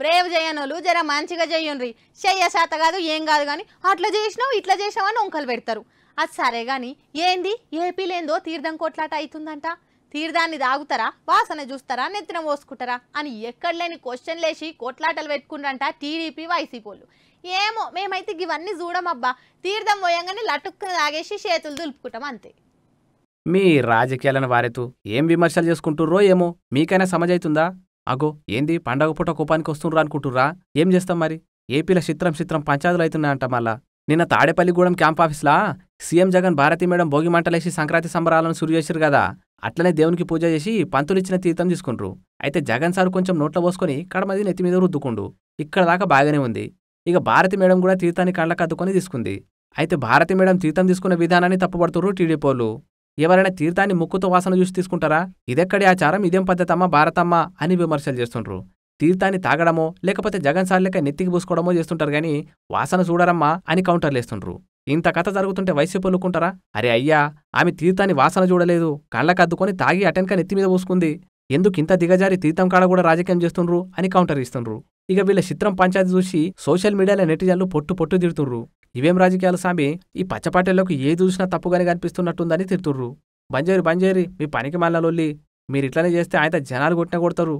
Brave చేయనోళ్ళు జర మంచిగా చెయ్యండ్రి. చెయ్య శాత కాదు ఏం కాదు కానీ అట్లా చేసినావు ఇట్లా చేసినావు అని వంకలు పెడతారు. అది సరే గాని ఏంది ఏపీలేందో తీర్థం కొట్లాట అవుతుందంట. తీర్థాన్ని తాగుతారా, వాసన చూస్తారా, నెత్తిన పోసుకుంటారా అని ఎక్కడలేని క్వశ్చన్లేసి కొట్లాటలు పెట్టుకుంటారంట టీడీపీ వైసీపీలు. ఏమో మేమైతే ఇవన్నీ చూడమబ్బా. తీర్థం పోయంగానే లటుక్కుని తాగేసి చేతులు దులుపుకుంటాం అంతే. మీ రాజకీయాలను వారెతూ ఏం విమర్శలు చేసుకుంటుర్రో ఏమో మీకైనా సమజైతుందా? అగో ఏంది పండగ పూట కోపానికి వస్తుండ్రా అనుకుంటుర్రా? ఏం చేస్తాం మరి? ఏపీలో చిత్రం పంచాయతీలు అవుతున్నాయంట. మళ్ళా నిన్న తాడేపల్లిగూడెం క్యాంప్ ఆఫీస్లా సీఎం జగన్ భారతీ మేడం భోగి మంటలేసి సంక్రాంతి సంబరాలను సురు చేసిరు కదా. అట్లనే దేవునికి పూజ చేసి పంతులిచ్చిన తీర్థం తీసుకుండ్రు. అయితే జగన్ సార్ కొంచెం నోట్లో పోసుకొని కడమది నెత్తి మీద రుద్దుకుండు. ఇక్కడ దాకా బాగానే ఉంది. ఇక భారతి మేడం కూడా తీర్థాన్ని కళ్ళకు అద్దుకొని తీసుకుంది. అయితే భారతి మేడం తీర్థం తీసుకునే విధానాన్ని తప్పుపడుతుర్రు టీడీపోలు. ఎవరైనా తీర్థాన్ని ముక్కుతో వాసన చూసి తీసుకుంటారా? ఇదెక్కడి ఆచారం, ఇదేం పద్ధతమ్మా భారతమ్మ అని విమర్శలు చేస్తుండ్రు. తీర్థాన్ని తాగడమో లేకపోతే జగన్ సార్ లెక్క నెత్తికి పూసుకోవడమో చేస్తుంటారు గాని వాసన చూడరమ్మా అని కౌంటర్లేస్తుండ్రు. ఇంత కథ జరుగుతుంటే వైసీపీ ఒలుకుంటారా? అరే అయ్యా, ఆమె తీర్థాన్ని వాసన చూడలేదు, కళ్ళకద్దుకొని తాగి అటెన్క నెత్తి మీద పూసుకుంది. ఎందుకింత దిగజారి తీర్థం కాడ కూడా రాజకీయం చేస్తుండ్రు అని కౌంటర్ ఇస్తుండ్రు. ఇక వీళ్ళ చిత్రం పంచాయతీ చూసి సోషల్ మీడియాలో నెటిజన్లు పొట్టు తిడుతుర్రు. ఇవేం రాజకీయాలు సామి, ఈ పచ్చపాటెల్లోకి ఏది చూసినా తప్పుగానే కనిపిస్తున్నట్టుందని తిడుతుర్రు. బంజేరి మీ పనికి మళ్ళా లొల్లి, మీరిట్లనే చేస్తే ఆయన జనాలు కొట్టినా కొడతారు.